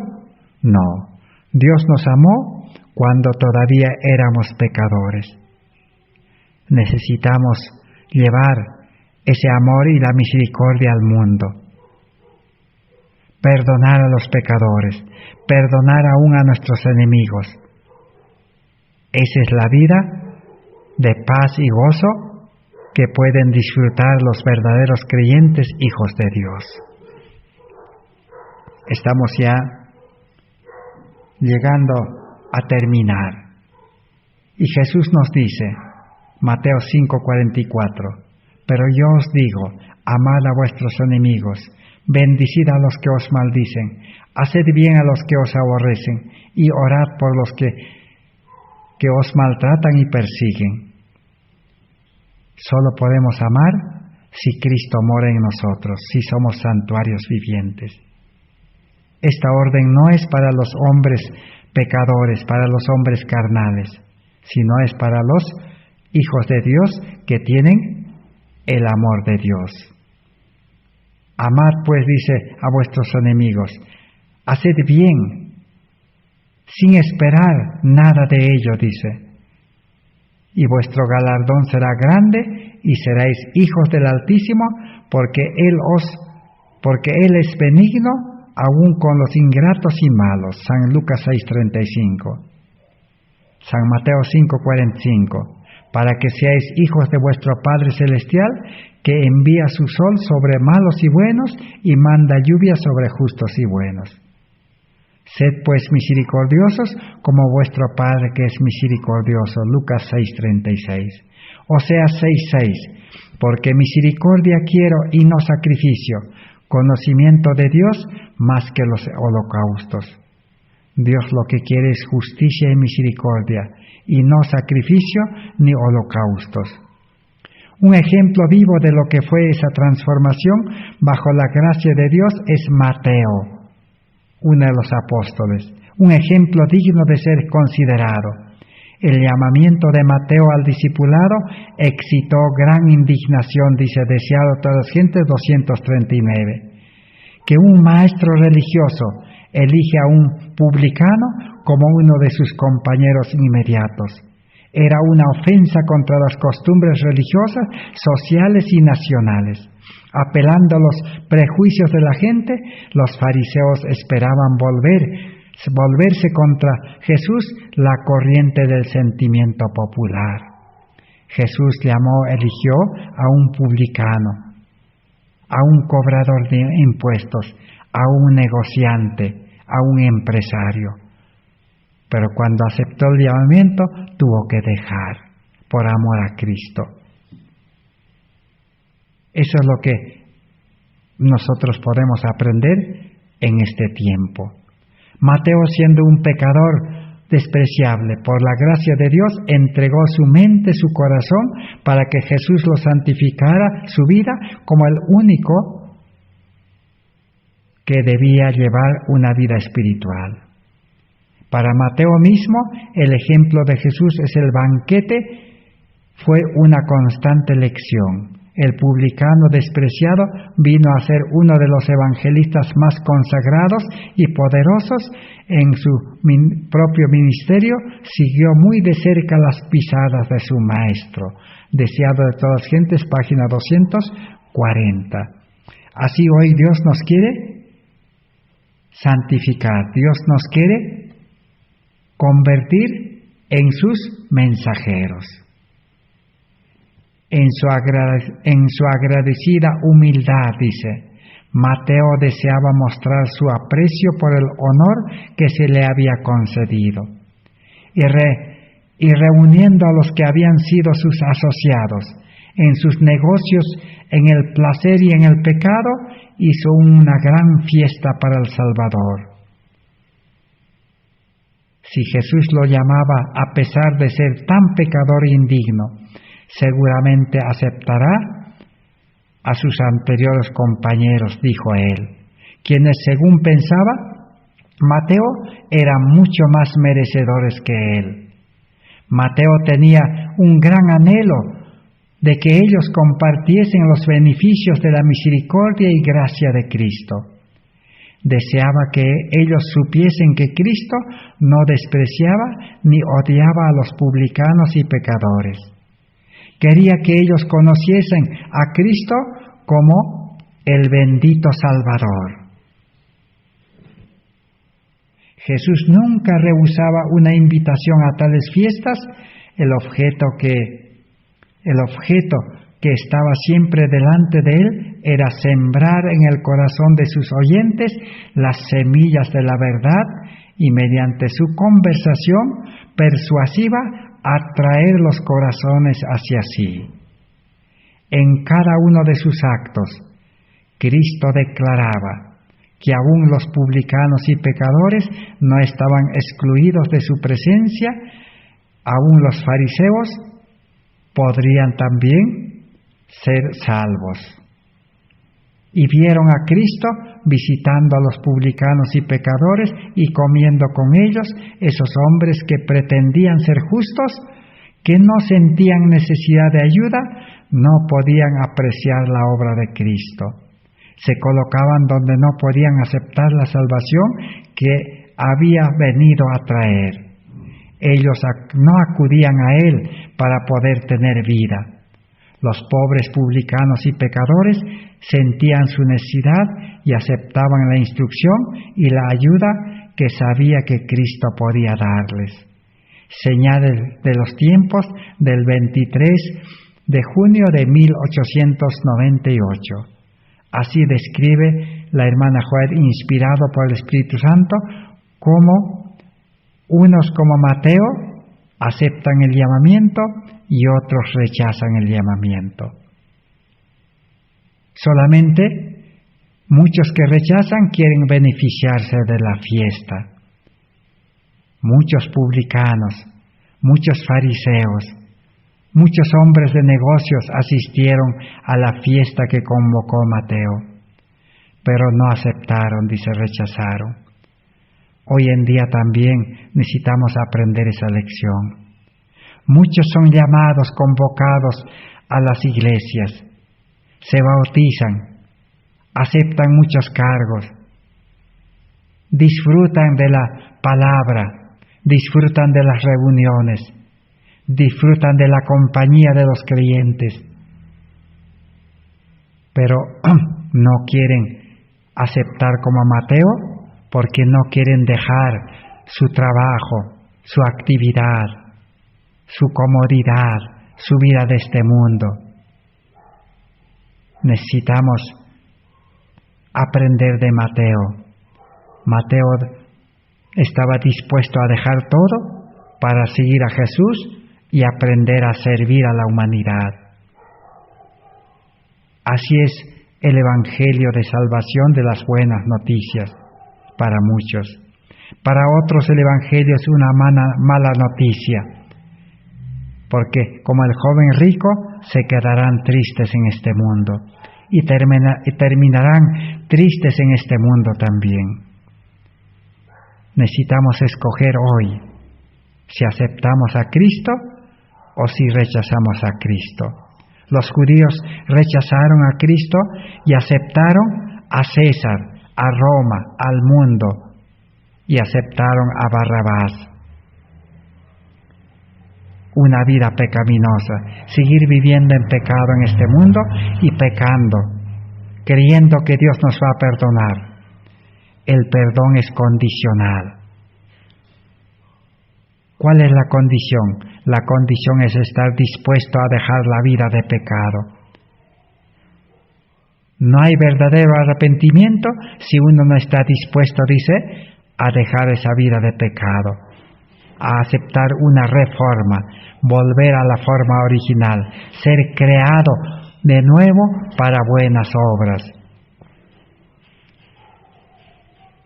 No, Dios nos amó cuando todavía éramos pecadores. Necesitamos llevar ese amor y la misericordia al mundo. Perdonar a los pecadores, perdonar aún a nuestros enemigos. Esa es la vida de paz y gozo que pueden disfrutar los verdaderos creyentes hijos de Dios. Estamos ya llegando a terminar. Y Jesús nos dice, Mateo 5:44, pero yo os digo, amad a vuestros enemigos, bendicid a los que os maldicen, haced bien a los que os aborrecen, y orad por los que os maltratan y persiguen. Solo podemos amar si Cristo mora en nosotros, si somos santuarios vivientes. Esta orden no es para los hombres pecadores, para los hombres carnales, sino es para los hijos de Dios que tienen el amor de Dios. Amad pues, dice, a vuestros enemigos, haced bien, sin esperar nada de ello, dice, y vuestro galardón será grande y seréis hijos del Altísimo, porque Él es benigno aún con los ingratos y malos. San Lucas 6:35. San Mateo 5:45. Para que seáis hijos de vuestro Padre Celestial, que envía su sol sobre malos y buenos y manda lluvia sobre justos y buenos. Sed pues misericordiosos como vuestro Padre que es misericordioso. Lucas 6:36. Oseas 6:6. Porque misericordia quiero y no sacrificio, conocimiento de Dios más que los holocaustos. Dios lo que quiere es justicia y misericordia, y no sacrificio ni holocaustos. Un ejemplo vivo de lo que fue esa transformación bajo la gracia de Dios es Mateo, uno de los apóstoles. Un ejemplo digno de ser considerado. El llamamiento de Mateo al discipulado excitó gran indignación, dice Deseado de todas las gentes 239. Que un maestro religioso elige a un publicano como uno de sus compañeros inmediatos. Era una ofensa contra las costumbres religiosas, sociales y nacionales. Apelando a los prejuicios de la gente, los fariseos esperaban volverse contra Jesús la corriente del sentimiento popular. Jesús eligió a un publicano, a un cobrador de impuestos, a un negociante, a un empresario. Pero cuando aceptó el llamamiento, tuvo que dejar por amor a Cristo. Eso es lo que nosotros podemos aprender en este tiempo. Mateo, siendo un pecador despreciable, por la gracia de Dios, entregó su mente, su corazón, para que Jesús lo santificara, su vida, como el único que debía llevar una vida espiritual. Para Mateo mismo, el ejemplo de Jesús es el banquete, fue una constante lección. El publicano despreciado vino a ser uno de los evangelistas más consagrados y poderosos. En su propio ministerio siguió muy de cerca las pisadas de su maestro. Deseado de todas las gentes, página 240. Así hoy Dios nos quiere santificar, Dios nos quiere convertir en sus mensajeros. En su agradecida humildad, dice, Mateo deseaba mostrar su aprecio por el honor que se le había concedido. Y reuniendo a los que habían sido sus asociados en sus negocios, en el placer y en el pecado, hizo una gran fiesta para el Salvador. Si Jesús lo llamaba a pesar de ser tan pecador e indigno, seguramente aceptará a sus anteriores compañeros, dijo él, quienes según pensaba, Mateo eran mucho más merecedores que él. Mateo tenía un gran anhelo de que ellos compartiesen los beneficios de la misericordia y gracia de Cristo. Deseaba que ellos supiesen que Cristo no despreciaba ni odiaba a los publicanos y pecadores. Quería que ellos conociesen a Cristo como el bendito Salvador. Jesús nunca rehusaba una invitación a tales fiestas. El objeto que estaba siempre delante de él era sembrar en el corazón de sus oyentes las semillas de la verdad y mediante su conversación persuasiva atraer los corazones hacia sí. En cada uno de sus actos, Cristo declaraba que aún los publicanos y pecadores no estaban excluidos de su presencia, aún los fariseos podrían también ser salvos. Y vieron a Cristo visitando a los publicanos y pecadores y comiendo con ellos, esos hombres que pretendían ser justos, que no sentían necesidad de ayuda, no podían apreciar la obra de Cristo. Se colocaban donde no podían aceptar la salvación que había venido a traer. Ellos no acudían a Él para poder tener vida. Los pobres publicanos y pecadores sentían su necesidad y aceptaban la instrucción y la ayuda que sabía que Cristo podía darles. Señales de los tiempos del 23 de junio de 1898. Así describe la hermana Joel, inspirado por el Espíritu Santo, cómo unos como Mateo aceptan el llamamiento y otros rechazan el llamamiento. Solamente muchos que rechazan quieren beneficiarse de la fiesta. Muchos publicanos, muchos fariseos, Muchos hombres de negocios asistieron a la fiesta que convocó Mateo, pero no aceptaron, dice, rechazaron. Hoy en día también necesitamos aprender esa lección. Muchos son llamados, convocados a las iglesias, se bautizan, aceptan muchos cargos, disfrutan de la palabra, disfrutan de las reuniones, disfrutan de la compañía de los creyentes, pero no quieren aceptar como Mateo porque no quieren dejar su trabajo, su actividad, su comodidad, su vida de este mundo. Necesitamos aprender de Mateo. Mateo estaba dispuesto a dejar todo para seguir a Jesús y aprender a servir a la humanidad. Así es el Evangelio de salvación de las buenas noticias para muchos. Para otros el Evangelio es una mala noticia, porque como el joven rico se quedarán tristes en este mundo y terminarán tristes en este mundo también. Necesitamos escoger hoy si aceptamos a Cristo o si rechazamos a Cristo. Los judíos rechazaron a Cristo y aceptaron a César, a Roma, al mundo, y aceptaron a Barrabás. Una vida pecaminosa, seguir viviendo en pecado en este mundo y pecando, creyendo que Dios nos va a perdonar. El perdón es condicional. ¿Cuál es la condición? La condición es estar dispuesto a dejar la vida de pecado. No hay verdadero arrepentimiento si uno no está dispuesto, dice, a dejar esa vida de pecado, a aceptar una reforma, volver a la forma original, ser creado de nuevo para buenas obras.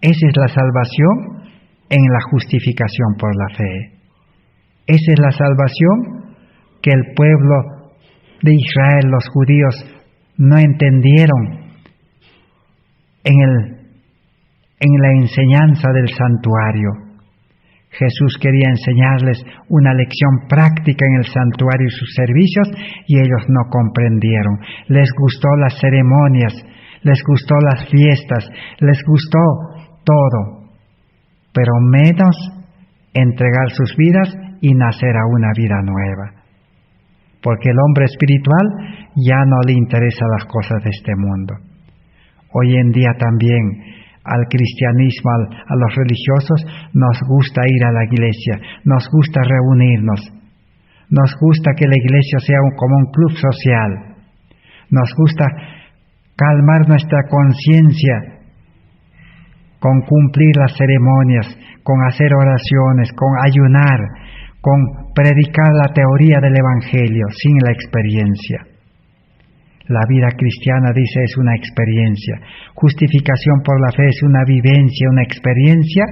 Esa es la salvación en la justificación por la fe. Esa es la salvación que el pueblo de Israel, los judíos, no entendieron en la enseñanza del santuario. Jesús quería enseñarles una lección práctica en el santuario y sus servicios y ellos no comprendieron. Les gustó las ceremonias, les gustó las fiestas, les gustó todo, pero menos entregar sus vidas y nacer a una vida nueva. Porque el hombre espiritual ya no le interesan las cosas de este mundo. Hoy en día también al cristianismo, a los religiosos, nos gusta ir a la iglesia, nos gusta reunirnos, nos gusta que la iglesia sea como un club social, nos gusta calmar nuestra conciencia con cumplir las ceremonias, con hacer oraciones, con ayunar, con predicar la teoría del Evangelio sin la experiencia. La vida cristiana, dice, es una experiencia. Justificación por la fe es una vivencia, una experiencia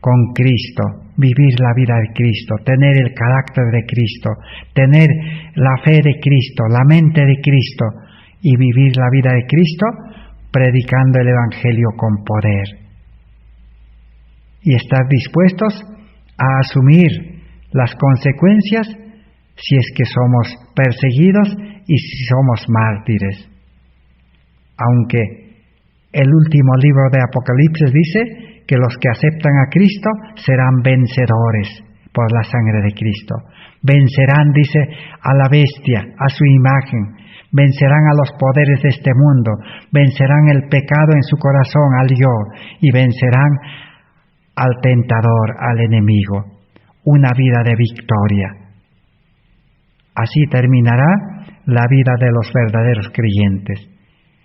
con Cristo, vivir la vida de Cristo, tener el carácter de Cristo, tener la fe de Cristo, la mente de Cristo y vivir la vida de Cristo predicando el Evangelio con poder. Y estar dispuestos a asumir las consecuencias si es que somos perseguidos y si somos mártires. Aunque el último libro de Apocalipsis dice que los que aceptan a Cristo serán vencedores por la sangre de Cristo. Vencerán, dice, a la bestia, a su imagen, vencerán a los poderes de este mundo, vencerán el pecado en su corazón, al yo, y vencerán al tentador, al enemigo. Una vida de victoria. Así terminará la vida de los verdaderos creyentes.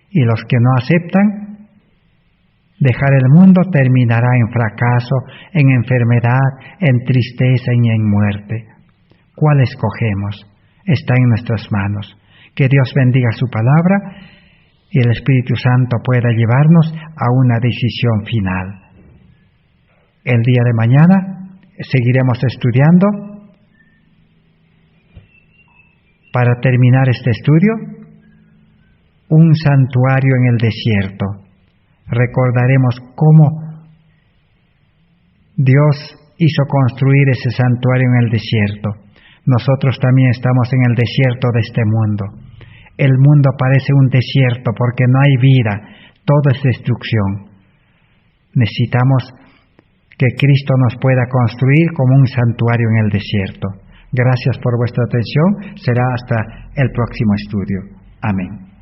Y los que no aceptan dejar el mundo terminará en fracaso, en enfermedad, en tristeza y en muerte. ¿Cuál escogemos? Está en nuestras manos. Que Dios bendiga su palabra y el Espíritu Santo pueda llevarnos a una decisión final. El día de mañana seguiremos estudiando Para terminar este estudio, un santuario en el desierto. Recordaremos cómo Dios hizo construir ese santuario en el desierto. Nosotros también estamos en el desierto de este mundo. El mundo parece un desierto porque no hay vida, todo es destrucción. Necesitamos que Cristo nos pueda construir como un santuario en el desierto. Gracias por vuestra atención. Será hasta el próximo estudio. Amén.